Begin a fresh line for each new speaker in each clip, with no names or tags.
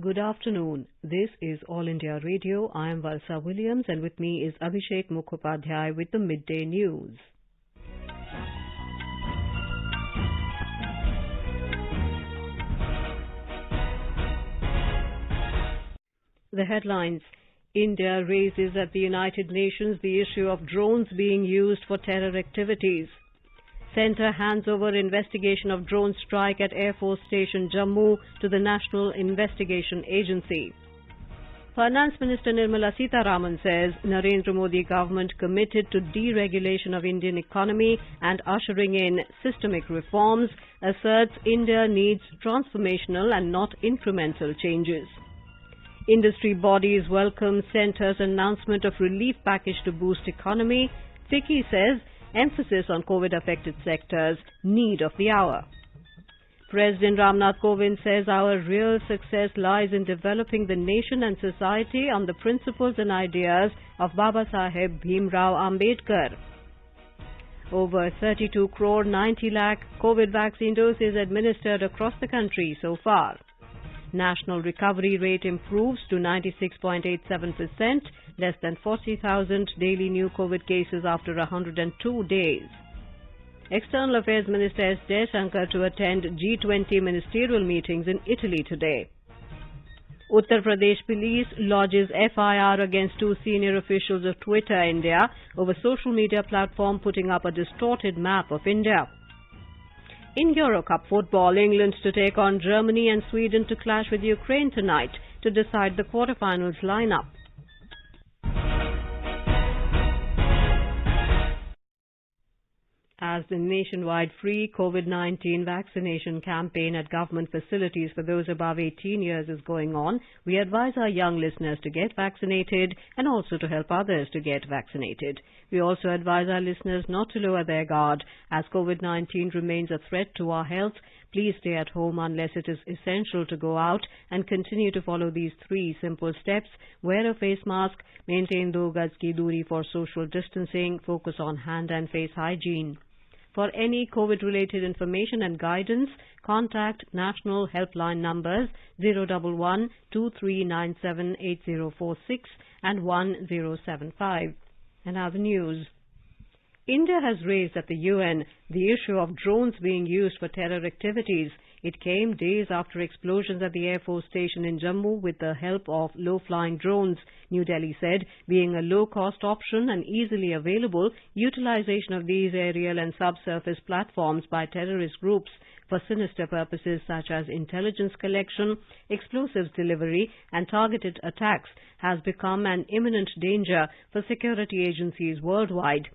Good afternoon. This is All India Radio. I am Valsa Williams and with me is Abhishek Mukhopadhyay with the Midday News. The headlines. India raises at the United Nations the issue of drones being used for terror activities. Centre hands over investigation of drone strike at Air Force Station Jammu to the National Investigation Agency. Finance Minister Nirmala Sitharaman says Narendra Modi government committed to deregulation of Indian economy and ushering in systemic reforms, asserts India needs transformational and not incremental changes. Industry bodies welcome Centre's announcement of relief package to boost economy. FICCI says emphasis on COVID-affected sectors, need of the hour. President Ramnath Kovind says our real success lies in developing the nation and society on the principles and ideas of Baba Saheb Bhimrao Ambedkar. Over 32 crore 90 lakh COVID vaccine doses administered across the country so far. National recovery rate improves to 96.87%, less than 40,000 daily new COVID cases after 102 days. External Affairs Minister S. Jaishankar to attend G20 ministerial meetings in Italy today. Uttar Pradesh Police lodges FIR against two senior officials of Twitter India over social media platform putting up a distorted map of India. In Euro Cup football, England to take on Germany and Sweden to clash with Ukraine tonight to decide the quarterfinals lineup. As the nationwide free COVID-19 vaccination campaign at government facilities for those above 18 years is going on, we advise our young listeners to get vaccinated and also to help others to get vaccinated. We also advise our listeners not to lower their guard. As COVID-19 remains a threat to our health, please stay at home unless it is essential to go out and continue to follow these 3 simple steps. Wear a face mask, maintain 2 gaj ki duri for social distancing, focus on hand and face hygiene. For any COVID-related information and guidance, contact national helpline numbers 011 2397 8046 and 1075. And now the news. India has raised at the UN the issue of drones being used for terror activities. It came days after explosions at the Air Force Station in Jammu with the help of low-flying drones. New Delhi said, being a low-cost option and easily available, utilization of these aerial and subsurface platforms by terrorist groups for sinister purposes such as intelligence collection, explosives delivery and targeted attacks has become an imminent danger for security agencies worldwide.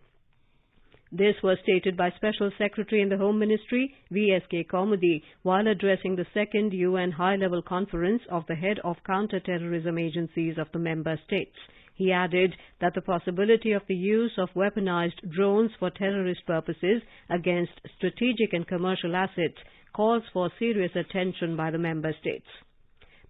This was stated by Special Secretary in the Home Ministry, V.S.K. Kaumudi, while addressing the second UN high-level conference of the head of counter-terrorism agencies of the member states. He added that the possibility of the use of weaponized drones for terrorist purposes against strategic and commercial assets calls for serious attention by the member states.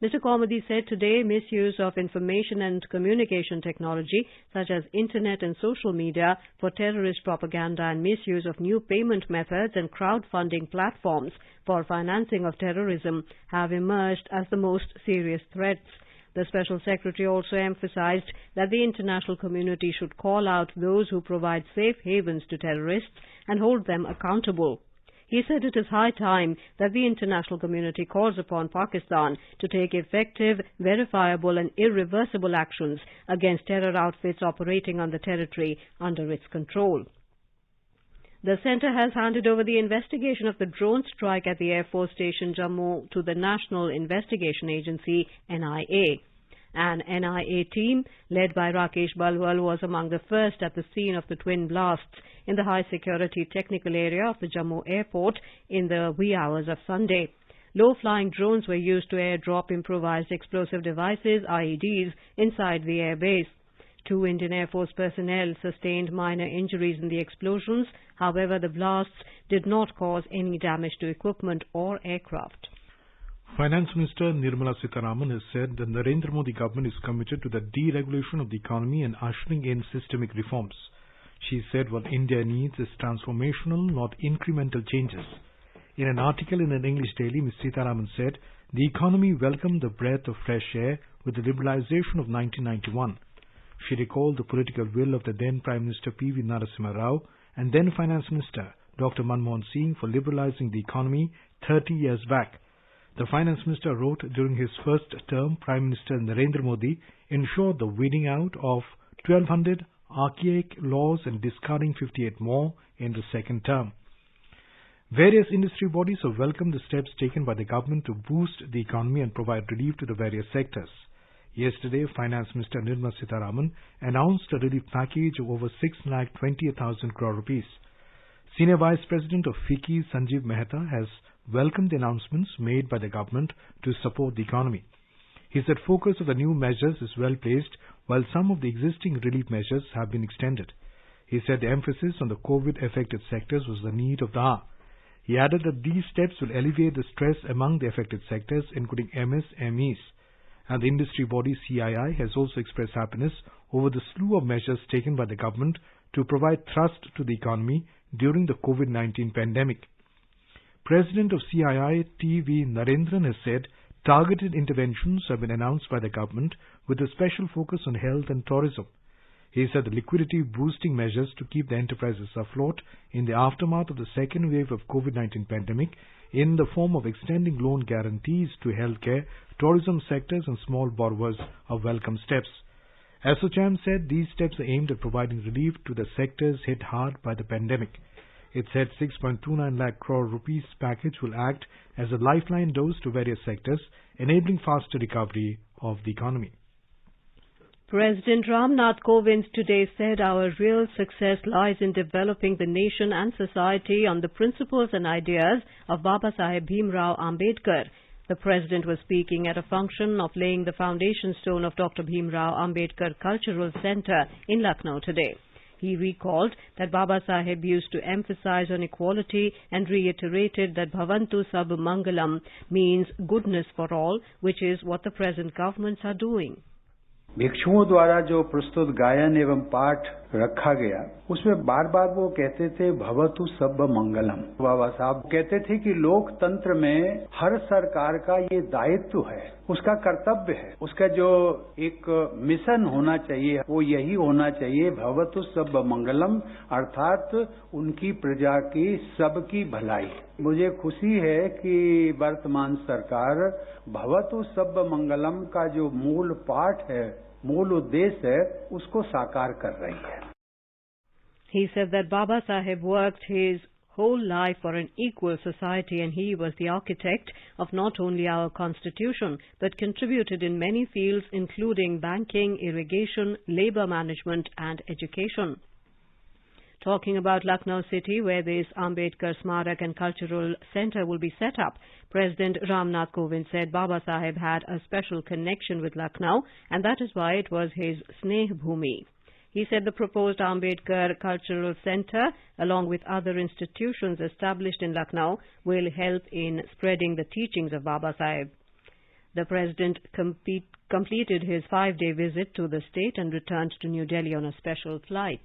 Mr. Kaumudi said today misuse of information and communication technology such as internet and social media for terrorist propaganda and misuse of new payment methods and crowdfunding platforms for financing of terrorism have emerged as the most serious threats. The Special Secretary also emphasized that the international community should call out those who provide safe havens to terrorists and hold them accountable. He said it is high time that the international community calls upon Pakistan to take effective, verifiable and irreversible actions against terror outfits operating on the territory under its control. The centre has handed over the investigation of the drone strike at the Air Force Station Jammu to the National Investigation Agency, NIA. An NIA team led by Rakesh Balwal was among the first at the scene of the twin blasts in the high-security technical area of the Jammu airport in the wee hours of Sunday. Low-flying drones were used to airdrop improvised explosive devices, IEDs, inside the airbase. 2 Indian Air Force personnel sustained minor injuries in the explosions. However, the blasts did not cause any damage to equipment or aircraft.
Finance Minister Nirmala Sitharaman has said the Narendra Modi government is committed to the deregulation of the economy and ushering in systemic reforms. She said what India needs is transformational, not incremental changes. In an article in an English daily, Ms. Sitharaman said the economy welcomed the breath of fresh air with the liberalization of 1991. She recalled the political will of the then Prime Minister P.V. Narasimha Rao and then Finance Minister Dr. Manmohan Singh for liberalizing the economy 30 years back. The Finance Minister wrote during his first term, Prime Minister Narendra Modi ensured the weeding out of 1,200 archaic laws and discarding 58 more in the second term. Various industry bodies have welcomed the steps taken by the government to boost the economy and provide relief to the various sectors. Yesterday, Finance Minister Nirmala Sitharaman announced a relief package of over 6,20,000 crore rupees. Senior Vice President of FICCI, Sanjeev Mehta, has welcomed the announcements made by the government to support the economy. He said focus of the new measures is well placed while some of the existing relief measures have been extended. He said the emphasis on the COVID-affected sectors was the need of the hour. He added that these steps will alleviate the stress among the affected sectors, including MSMEs. And the industry body CII has also expressed happiness over the slew of measures taken by the government to provide thrust to the economy during the COVID-19 pandemic. President of CII, T.V. Narendran, has said targeted interventions have been announced by the government with a special focus on health and tourism. He said the liquidity-boosting measures to keep the enterprises afloat in the aftermath of the second wave of COVID-19 pandemic in the form of extending loan guarantees to healthcare, tourism sectors and small borrowers are welcome steps. ASSOCHAM said these steps are aimed at providing relief to the sectors hit hard by the pandemic. It said 6.29 lakh crore rupees package will act as a lifeline dose to various sectors, enabling faster recovery of the economy.
President Ramnath Kovind today said our real success lies in developing the nation and society on the principles and ideas of Babasaheb Bhimrao Ambedkar. The President was speaking at a function of laying the foundation stone of Dr. Bhimrao Ambedkar Cultural Centre in Lucknow today. He recalled that Babasaheb used to emphasize on equality and reiterated that Bhavantu Sab Mangalam means goodness for all, which is what the present governments are doing.
भिक्षुओं द्वारा जो प्रस्तुत गायन एवं पाठ रखा गया उसमें बार बार वो कहते थे भवतु सब मंगलम। बाबा साहब कहते थे कि लोकतंत्र में हर सरकार का ये दायित्व है, उसका कर्तव्य है, उसका जो एक मिशन होना चाहिए वो यही होना चाहिए भवतु सब मंगलम, अर्थात उनकी प्रजा की सबकी भलाई। मुझे खुशी है कि वर्तमान सरकार भवतु सब मंगलम का जो मूल पाठ है, मूल उद्देश्य है, उसको साकार कर रही है।
He said that Baba Saheb worked his whole life for an equal society and he was the architect of not only our constitution but contributed in many fields including banking, irrigation, labour management and education. Talking about Lucknow city where this Ambedkar Smarak and Cultural Centre will be set up, President Ramnath Kovind said Baba Saheb had a special connection with Lucknow and that is why it was his Sneh Bhumi. He said the proposed Ambedkar Cultural Centre, along with other institutions established in Lucknow, will help in spreading the teachings of Baba Saheb. The President completed his 5-day visit to the state and returned to New Delhi on a special flight.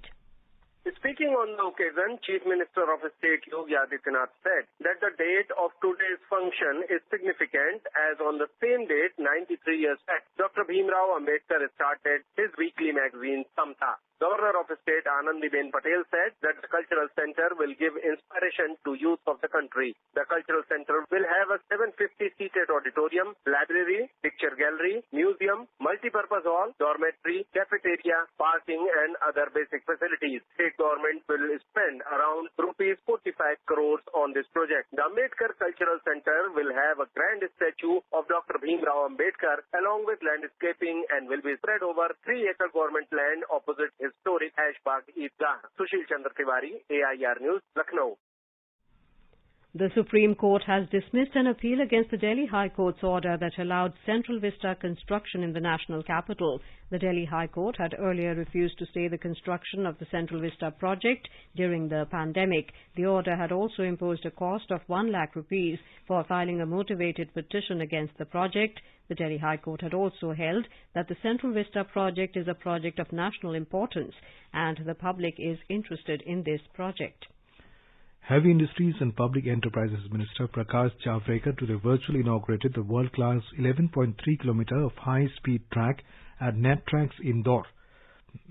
Speaking on the occasion, Chief Minister of State Yogi Adityanath said that the date of today's function is significant as on the same date, 93 years back, Dr. Bhimrao Ambedkar started his weekly magazine Samta. Governor of the state Anandiben Patel said that the cultural center will give inspiration to youth of the country. The cultural center will have a 750-seated auditorium, library, picture gallery, museum, multi-purpose hall, dormitory, cafeteria, parking and other basic facilities. State government will spend around rupees 45 crores on this project. The Ambedkar Cultural Center will have a grand statue of Dr. Bhimrao Ambedkar along with landscaping and will be spread over 3-acre government land opposite historic Ashbagh Eidgah. Sushil Chandra Tiwari, AIR News, Lucknow.
The Supreme Court has dismissed an appeal against the Delhi High Court's order that allowed Central Vista construction in the national capital. The Delhi High Court had earlier refused to stay the construction of the Central Vista project during the pandemic. The order had also imposed a cost of 1 lakh rupees for filing a motivated petition against the project. The Delhi High Court had also held that the Central Vista project is a project of national importance and the public is interested in this project.
Heavy Industries and Public Enterprises Minister Prakash Javadekar today virtually inaugurated the world-class 11.3 km of high-speed track at NetTracks Indore.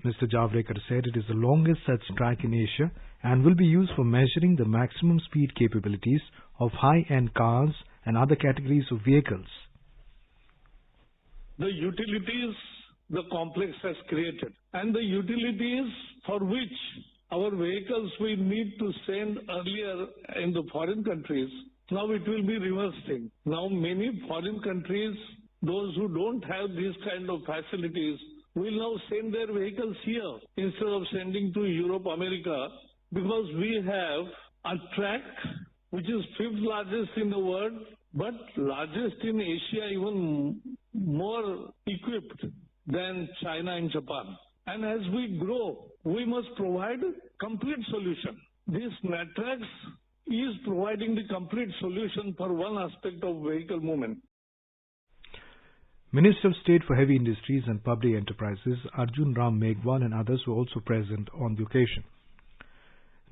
Mr. Javadekar said it is the longest such track in Asia and will be used for measuring the maximum speed capabilities of high-end cars and other categories of vehicles.
The utilities the complex has created and the utilities for which our vehicles we need to send earlier in the foreign countries, now it will be reversing. Now many foreign countries, those who don't have these kind of facilities, will now send their vehicles here instead of sending to Europe, America, because we have a track which is 5th largest in the world, but largest in Asia, even more equipped than China and Japan. And as we grow, we must provide a complete solution. This NetTracks is providing the complete solution for one aspect of vehicle movement.
Minister of State for Heavy Industries and Public Enterprises Arjun Ram Meghwal and others were also present on the occasion.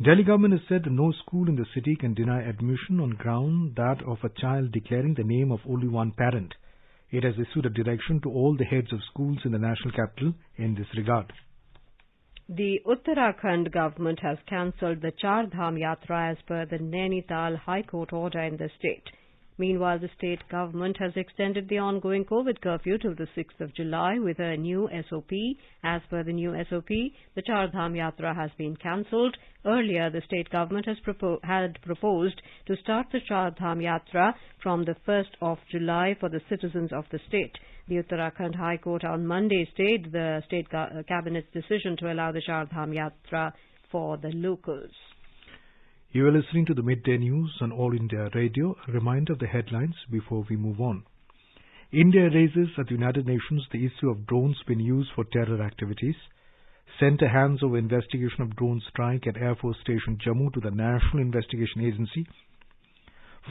Delhi government has said that no school in the city can deny admission on ground that of a child declaring the name of only one parent. It has issued a direction to all the heads of schools in the national capital in this regard.
The Uttarakhand government has cancelled the Char Dham Yatra as per the Nainital High Court order in the state. Meanwhile, the state government has extended the ongoing COVID curfew till the 6th of July with a new SOP. As per the new SOP, the Char Dham Yatra has been cancelled. Earlier, the state government had proposed to start the Char Dham Yatra from the 1st of July for the citizens of the state. The Uttarakhand High Court on Monday stayed the state cabinet's decision to allow the Char Dham Yatra for the locals.
You are listening to the Midday News on All India Radio. A reminder of the headlines before we move on. India raises at the United Nations the issue of drones being used for terror activities. Sent a hands-over investigation of drone strike at Air Force Station Jammu to the National Investigation Agency.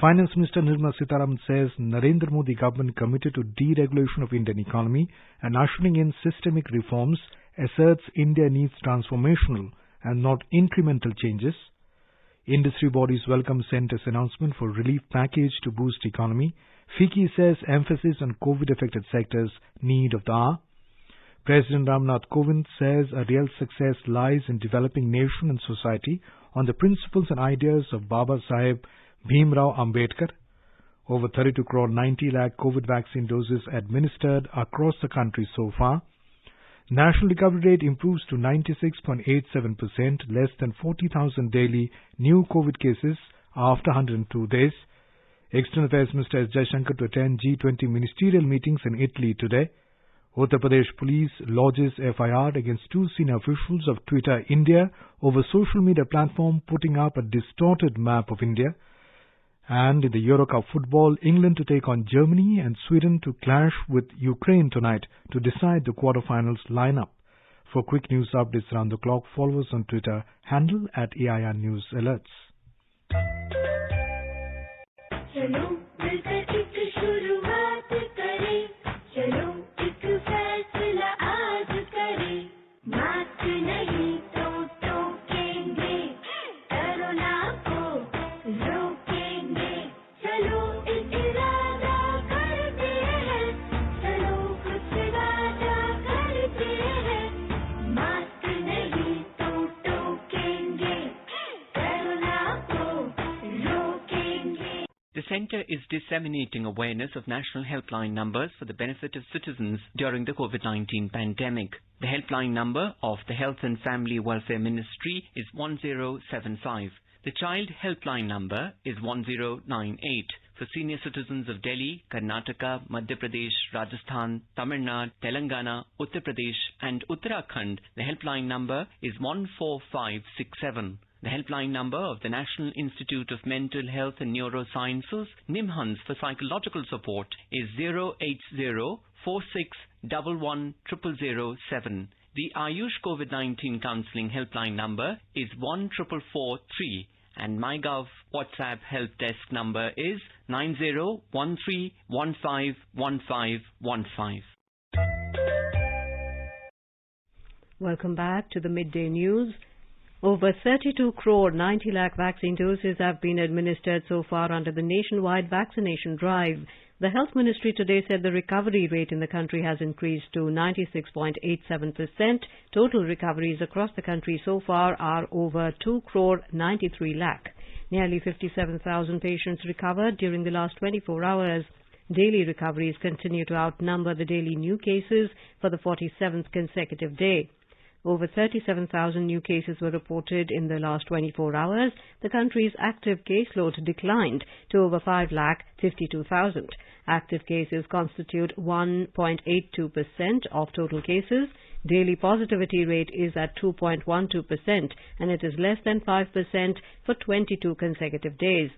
Finance Minister Nirmala Sitharaman says Narendra Modi government committed to deregulation of Indian economy and ushering in systemic reforms asserts India needs transformational and not incremental changes. Industry bodies welcome Centre's announcement for relief package to boost economy. FICCI says emphasis on COVID-affected sectors need of the hour. President Ramnath Kovind says a real success lies in developing nation and society on the principles and ideas of Baba Saheb Bhimrao Ambedkar. Over 32 crore 90 lakh COVID vaccine doses administered across the country so far. National recovery rate improves to 96.87%, less than 40,000 daily new COVID cases after 102 days. External Affairs Minister S. Jaishankar to attend G20 ministerial meetings in Italy today. Uttar Pradesh Police lodges FIR against 2 senior officials of Twitter India over social media platform putting up a distorted map of India. And in the Euro Cup football, England to take on Germany and Sweden to clash with Ukraine tonight to decide the quarterfinals lineup. For quick news updates around the clock, follow us on Twitter, handle at AIR News Alerts.
The Centre is disseminating awareness of national helpline numbers for the benefit of citizens during the COVID-19 pandemic. The helpline number of the Health and Family Welfare Ministry is 1075. The Child Helpline number is 1098. For senior citizens of Delhi, Karnataka, Madhya Pradesh, Rajasthan, Tamil Nadu, Telangana, Uttar Pradesh and Uttarakhand, the helpline number is 14567. The helpline number of the National Institute of Mental Health and Neurosciences, NIMHANS, for psychological support is 08046110007. The Ayush COVID-19 Counselling helpline number is 14443. And MyGov WhatsApp help desk number is 9013151515.
Welcome back to the Midday News. Over 32 crore 90 lakh vaccine doses have been administered so far under the nationwide vaccination drive. The Health Ministry today said the recovery rate in the country has increased to 96.87%. Total recoveries across the country so far are over 2 crore 93 lakh. Nearly 57,000 patients recovered during the last 24 hours. Daily recoveries continue to outnumber the daily new cases for the 47th consecutive day. Over 37,000 new cases were reported in the last 24 hours. The country's active caseload declined to over 5,52,000. Active cases constitute 1.82% of total cases. Daily positivity rate is at 2.12% and it is less than 5% for 22 consecutive days.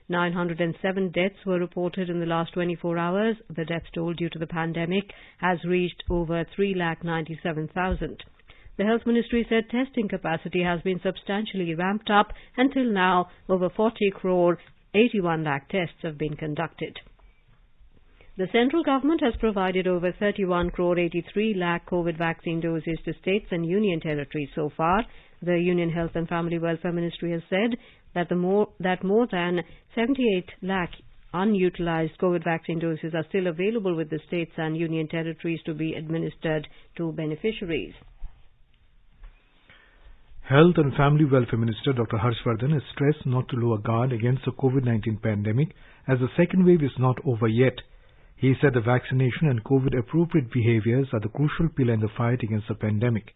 907 deaths were reported in the last 24 hours. The death toll due to the pandemic has reached over 3,97,000. The Health Ministry said testing capacity has been substantially ramped up. Until now, over 40 crore 81 lakh tests have been conducted. The central government has provided over 31 crore 83 lakh COVID vaccine doses to states and union territories so far. The Union Health and Family Welfare Ministry has said that more than 78 lakh unutilized COVID vaccine doses are still available with the states and union territories to be administered to beneficiaries.
Health and Family Welfare Minister Dr. Harshvardhan has stressed not to lower guard against the COVID-19 pandemic as the second wave is not over yet. He said the vaccination and COVID-appropriate behaviors are the crucial pillar in the fight against the pandemic.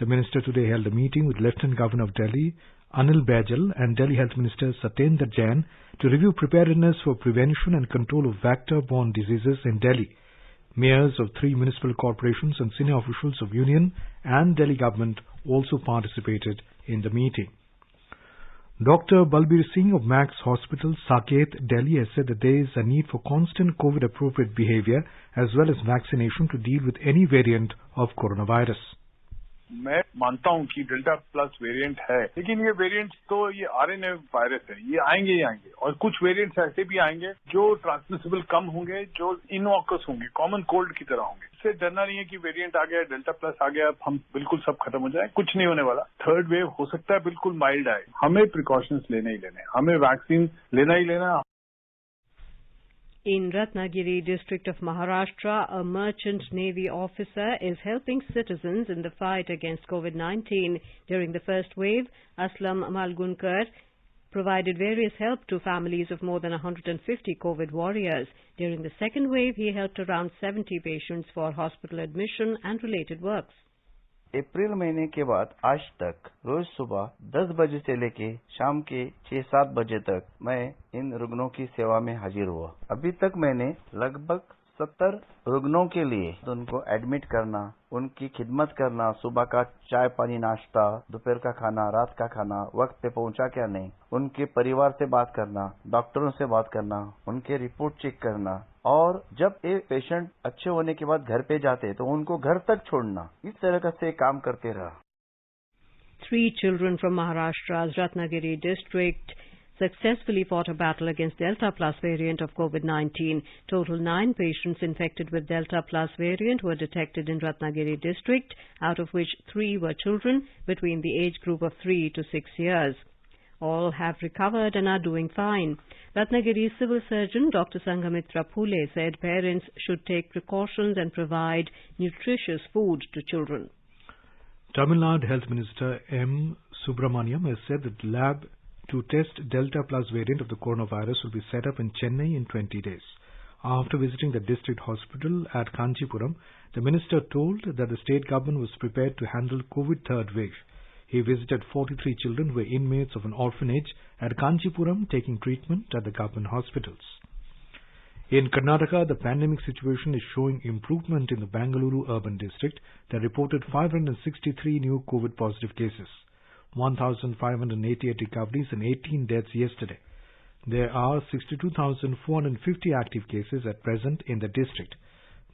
The minister today held a meeting with Lieutenant Governor of Delhi, Anil Baijal, and Delhi Health Minister Satyendra Jain to review preparedness for prevention and control of vector-borne diseases in Delhi. Mayors of 3 municipal corporations and senior officials of Union and Delhi government also participated in the meeting. Dr. Balbir Singh of Max Hospital, Saket, Delhi has said that there is a need for constant COVID-appropriate behavior as well as vaccination to deal with any variant of coronavirus.
मैं मानता हूं कि delta plus variant है, लेकिन ये variant तो ये RNA virus है, ये आएंगे ही आएंगे और कुछ वेरिएंट्स ऐसे भी आएंगे जो ट्रांसमिसिबल कम होंगे, जो इनऑकस होंगे, कॉमन कोल्ड की तरह होंगे। इससे डरना नहीं है कि वेरिएंट आ गया, डेल्टा प्लस आ गया, हम बिल्कुल सब खत्म हो जाए, कुछ नहीं होने वाला। थर्ड वेव हो सकता है बिल्कुल माइल्ड आए, हमें प्रिकॉशंस लेने ही लेने, हमें वैक्सीन लेना ही लेना।
In Ratnagiri district of Maharashtra, a merchant navy officer is helping citizens in the fight against COVID-19. During the first wave, Aslam Malgunkar provided various help to families of more than 150 COVID warriors. During the second wave, he helped around 70 patients for hospital admission and related works.
अप्रैल महीने के बाद आज तक रोज सुबह 10 बजे से लेके शाम के 6-7 बजे तक मैं इन रुग्णों की सेवा में हाजिर हुआ। अभी तक मैंने लगभग 70 रुग्णों के लिए उनको एडमिट करना, उनकी खिदमत करना, सुबह का चाय पानी नाश्ता, दोपहर का खाना, रात का खाना वक्त पे पहुंचा क्या नहीं, उनके परिवार से बात करना, डॉक्टरों से बात करना, उनके रिपोर्ट चेक करना और जब एक पेशेंट अच्छे होने के बाद घर पे जाते तो उनको घर तक छोड़ना, इस तरह का से काम करते रहा।
3 children from Maharashtra's Ratnagiri district successfully fought a battle against Delta Plus variant of COVID-19. Total 9 patients infected with Delta Plus variant were detected in Ratnagiri district, out of which 3 were children between the age group of 3 to 6 years. All have recovered and are doing fine. Ratnagiri's civil surgeon Dr. Sanghamitra Phule said parents should take precautions and provide nutritious food to children.
Tamil Nadu Health Minister M. Subramaniam has said that the lab to test Delta Plus variant of the coronavirus will be set up in Chennai in 20 days. After visiting the district hospital at Kanchipuram, the minister told that the state government was prepared to handle COVID third wave. He visited 43 children who were inmates of an orphanage at Kanchipuram taking treatment at the government hospitals. In Karnataka, the pandemic situation is showing improvement in the Bangalore urban district that reported 563 new COVID positive cases, 1,588 recoveries and 18 deaths yesterday. There are 62,450 active cases at present in the district.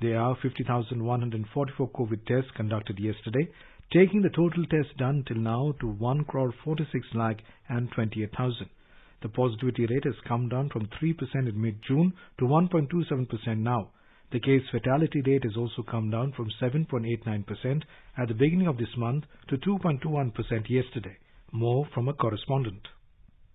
There are 50,144 COVID tests conducted yesterday, taking the total tests done till now to 1,46,28,000. The positivity rate has come down from 3% in mid-June to 1.27% now. The case fatality rate has also come down from 7.89% at the beginning of this month to 2.21% yesterday. More from a correspondent.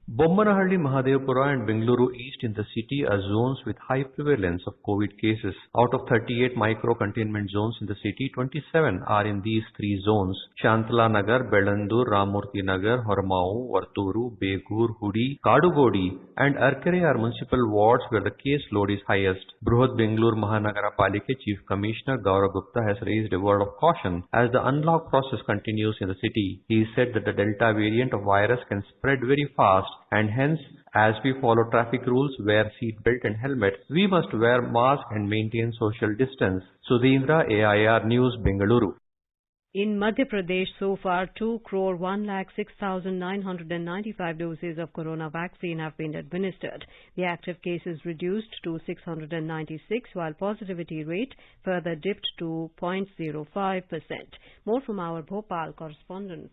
Bommanahalli, Mahadevapura and Bengaluru East in the city are zones with high prevalence of COVID cases. Out of 38 micro-containment zones in the city, 27 are in these three zones. Shantala Nagar, Belandur, Ramurthy Nagar, Hormau, Varturu, Begur, Hudi, Kadugodi and Arkere are municipal wards where the case load is highest. Bruhat Bengaluru Mahanagara Palike Chief Commissioner Gaurav Gupta has raised a word of caution as the unlock process continues in the city. He said that the Delta variant of virus can spread very fast and hence, as we follow traffic rules, wear seat belt and helmet, we must wear mask and maintain social distance. Sudhindra, AIR News, Bengaluru.
In Madhya Pradesh, so far 2,01,06,995 doses of corona vaccine have been administered. The active cases reduced to 696, while positivity rate further dipped to 0.05%. More from our Bhopal correspondent.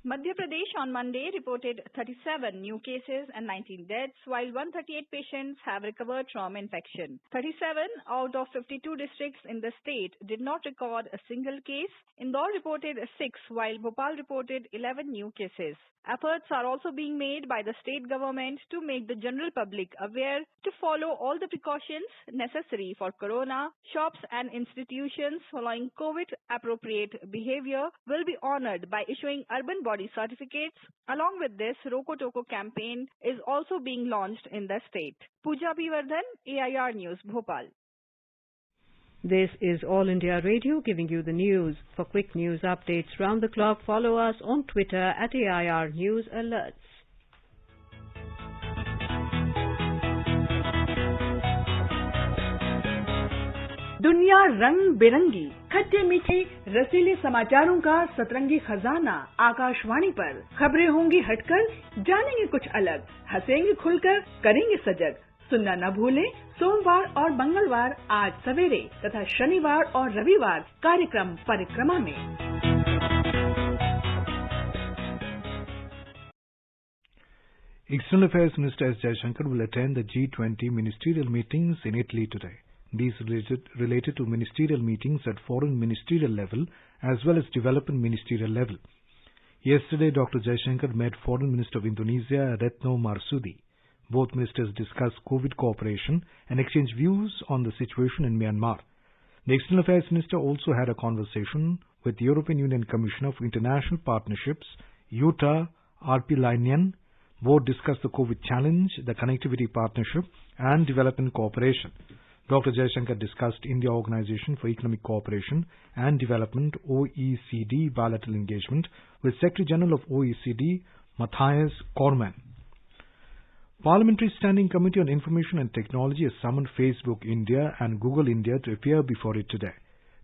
Madhya Pradesh on Monday reported 37 new cases and 19 deaths, while 138 patients have recovered from infection. 37 out of 52 districts in the state did not record a single case. Indore reported 6, while Bhopal reported 11 new cases. Efforts are also being made by the state government to make the general public aware to follow all the precautions necessary for corona. Shops and institutions following COVID-appropriate behavior will be honored by issuing urban body certificates. Along with this, Roko Toko campaign is also being launched in the state. Pooja Bivardhan, AIR News, Bhopal.
This is All India Radio giving you the news. For quick news updates round the clock, follow us on Twitter at AIR News Alerts.
दुनिया रंग बिरंगी, खट्टे मीठे रसीले समाचारों का सतरंगी खजाना आकाशवाणी पर। खबरें होंगी हटकर, जानेंगे कुछ अलग, हंसेंगे खुलकर, करेंगे सजग। सुनना न भूलें सोमवार और मंगलवार आज सवेरे तथा शनिवार और रविवार कार्यक्रम परिक्रमा में।
External Affairs Minister S. Jaishankar will attend the G20 ministerial meetings in Italy today. These related to ministerial meetings at foreign ministerial level as well as development ministerial level. Yesterday, Dr. Jaishankar met Foreign Minister of Indonesia, Retno Marsudi. Both ministers discussed COVID cooperation and exchanged views on the situation in Myanmar. The External Affairs Minister also had a conversation with the European Union Commissioner for International Partnerships, Jutta Arpilainen. Both discussed the COVID challenge, the connectivity partnership and development cooperation. Dr. Jaishankar discussed India Organization for Economic Cooperation and Development OECD bilateral engagement with Secretary General of OECD, Matthias Cormann. Parliamentary Standing Committee on Information and Technology has summoned Facebook India and Google India to appear before it today.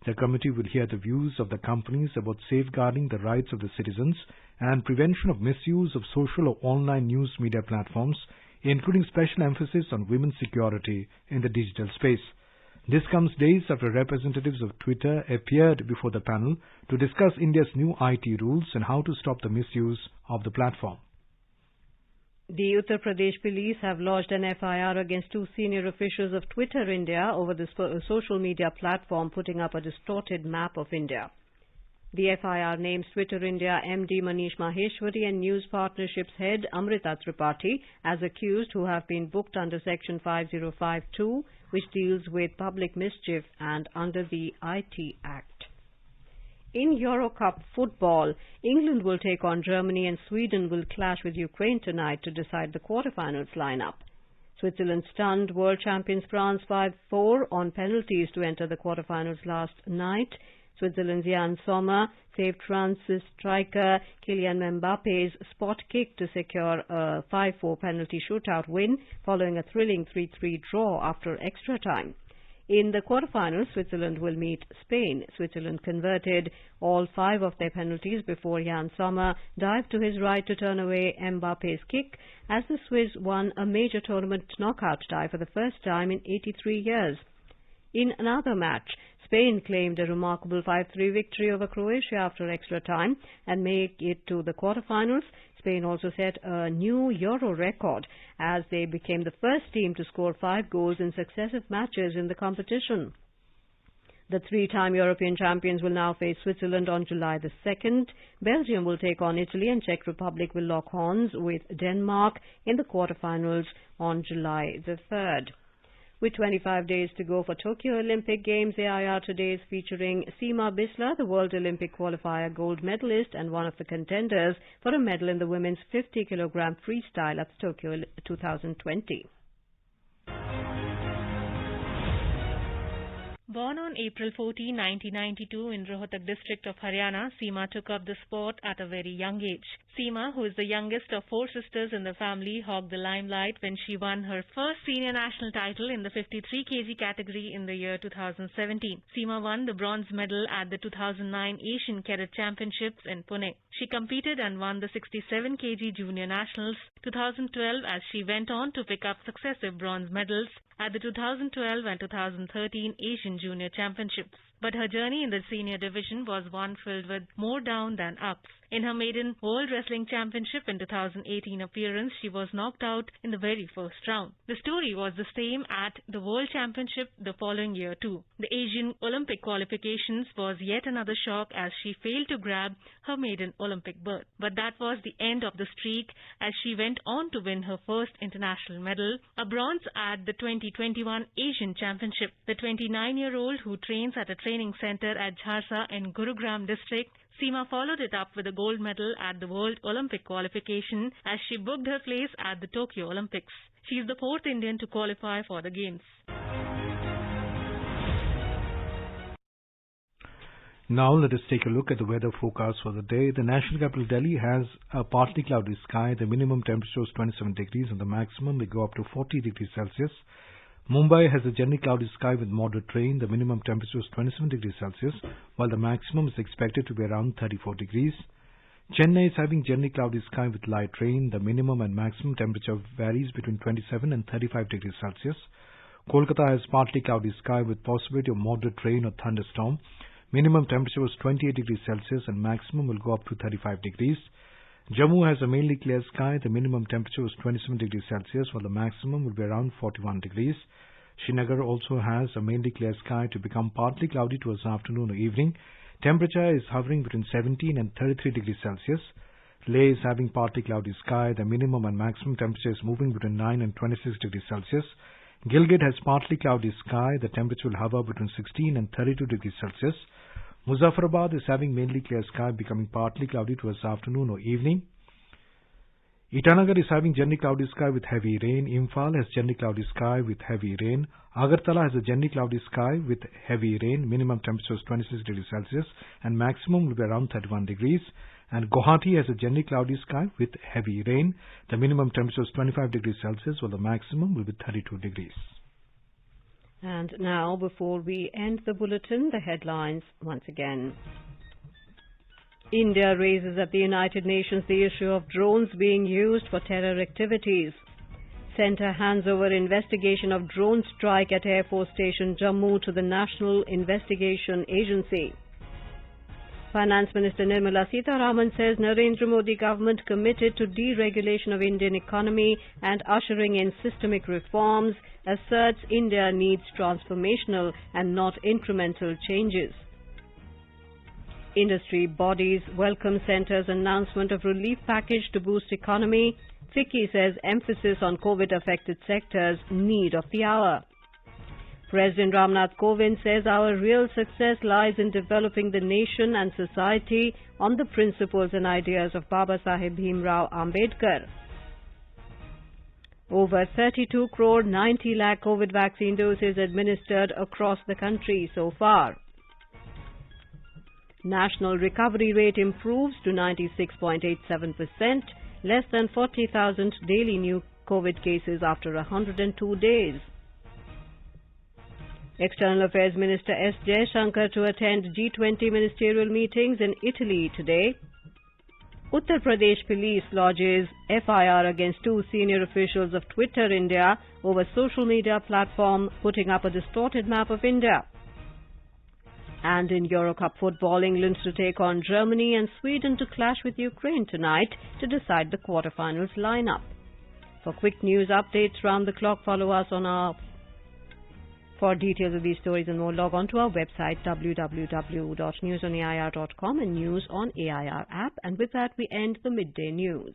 The committee will hear the views of the companies about safeguarding the rights of the citizens and prevention of misuse of social or online news media platforms, including special emphasis on women's security in the digital space. This comes days after representatives of Twitter appeared before the panel to discuss India's new IT rules and how to stop the misuse of the platform.
The Uttar Pradesh police have lodged an FIR against 2 senior officials of Twitter India over the social media platform putting up a distorted map of India. The FIR names Twitter India MD Manish Maheshwari and News Partnerships Head Amrita Tripathi as accused, who have been booked under Section 5052, which deals with public mischief, and under the IT Act. In Euro Cup football, England will take on Germany and Sweden will clash with Ukraine tonight to decide the quarterfinals lineup. Switzerland stunned world champions France 5-4 on penalties to enter the quarterfinals last night. Switzerland's Jan Sommer saved France's striker Kylian Mbappe's spot kick to secure a 5-4 penalty shootout win following a thrilling 3-3 draw after extra time. In the quarterfinals, Switzerland will meet Spain. Switzerland converted all 5 of their penalties before Jan Sommer dived to his right to turn away Mbappe's kick as the Swiss won a major tournament knockout tie for the first time in 83 years. In another match, Spain claimed a remarkable 5-3 victory over Croatia after extra time and made it to the quarterfinals. Spain also set a new Euro record as they became the first team to score 5 goals in successive matches in the competition. The three-time European champions will now face Switzerland on July the 2nd. Belgium will take on Italy and Czech Republic will lock horns with Denmark in the quarterfinals on July the 3rd. With 25 days to go for Tokyo Olympic Games, AIR today is featuring Seema Bisla, the World Olympic qualifier gold medalist and one of the contenders for a medal in the women's 50-kilogram freestyle at Tokyo 2020.
Born on April 14, 1992 in Rohtak district of Haryana, Seema took up the sport at a very young age. Seema, who is the youngest of four sisters in the family, hogged the limelight when she won her first senior national title in the 53 kg category in the year 2017. Seema won the bronze medal at the 2009 Asian Cadet Championships in Pune. She competed and won the 67 kg Junior Nationals 2012 as she went on to pick up successive bronze medals at the 2012 and 2013 Asian Junior Championships. But her journey in the senior division was one filled with more down than ups. In her maiden World Wrestling Championship in 2018 appearance, she was knocked out in the very first round. The story was the same at the World Championship the following year too. The Asian Olympic qualifications was yet another shock as she failed to grab her maiden Olympic berth. But that was the end of the streak as she went on to win her first international medal, a bronze at the 2021 Asian Championship. The 29-year-old who trains at a training center at Jharsa in Gurugram district, Seema followed it up with a gold medal at the World Olympic qualification as she booked her place at the Tokyo Olympics. She is the fourth Indian to qualify for the Games.
Now let us take a look at the weather forecast for the day. The national capital Delhi has a partly cloudy sky. The minimum temperature is 27 degrees and the maximum will go up to 40 degrees Celsius. Mumbai has a generally cloudy sky with moderate rain. The minimum temperature is 27 degrees Celsius, while the maximum is expected to be around 34 degrees. Chennai is having generally cloudy sky with light rain. The minimum and maximum temperature varies between 27 and 35 degrees Celsius. Kolkata has partly cloudy sky with possibility of moderate rain or thunderstorm. Minimum temperature was 28 degrees Celsius and maximum will go up to 35 degrees. Jammu has a mainly clear sky. The minimum temperature was 27 degrees Celsius, while the maximum will be around 41 degrees. Srinagar also has a mainly clear sky to become partly cloudy towards afternoon or evening. Temperature is hovering between 17 and 33 degrees Celsius. Leh is having partly cloudy sky. The minimum and maximum temperature is moving between 9 and 26 degrees Celsius. Gilgit has partly cloudy sky. The temperature will hover between 16 and 32 degrees Celsius. Muzaffarabad is having mainly clear sky, becoming partly cloudy towards afternoon or evening. Itanagar is having generally cloudy sky with heavy rain. Imphal has generally cloudy sky with heavy rain. Agartala has a generally cloudy sky with heavy rain. Minimum temperature is 26 degrees Celsius and maximum will be around 31 degrees. And Guwahati has a generally cloudy sky with heavy rain. The minimum temperature is 25 degrees Celsius while the maximum will be 32 degrees.
And now, before we end the bulletin, the headlines once again. India raises at the United Nations the issue of drones being used for terror activities. Centre hands over investigation of drone strike at Air Force Station Jammu to the National Investigation Agency. Finance Minister Nirmala Sitharaman says Narendra Modi government committed to deregulation of Indian economy and ushering in systemic reforms, asserts India needs transformational and not incremental changes. Industry bodies welcome Centre's announcement of relief package to boost economy. FICCI says emphasis on COVID-affected sectors need of the hour. President Ramnath Kovind says our real success lies in developing the nation and society on the principles and ideas of Baba Saheb Bhimrao Ambedkar. Over 32 crore 90 lakh COVID vaccine doses administered across the country so far. National recovery rate improves to 96.87%, less than 40,000 daily new COVID cases after 102 days. External Affairs Minister S. Jaishankar to attend G20 ministerial meetings in Italy today. Uttar Pradesh police lodges FIR against two senior officials of Twitter India over social media platform putting up a distorted map of India. And in Eurocup football, England to take on Germany and Sweden to clash with Ukraine tonight to decide the quarterfinals lineup. For quick news updates round the clock, follow us on our For details of these stories and more, log on to our website www.newsonair.com and News on AIR app. And with that, we end the Midday News.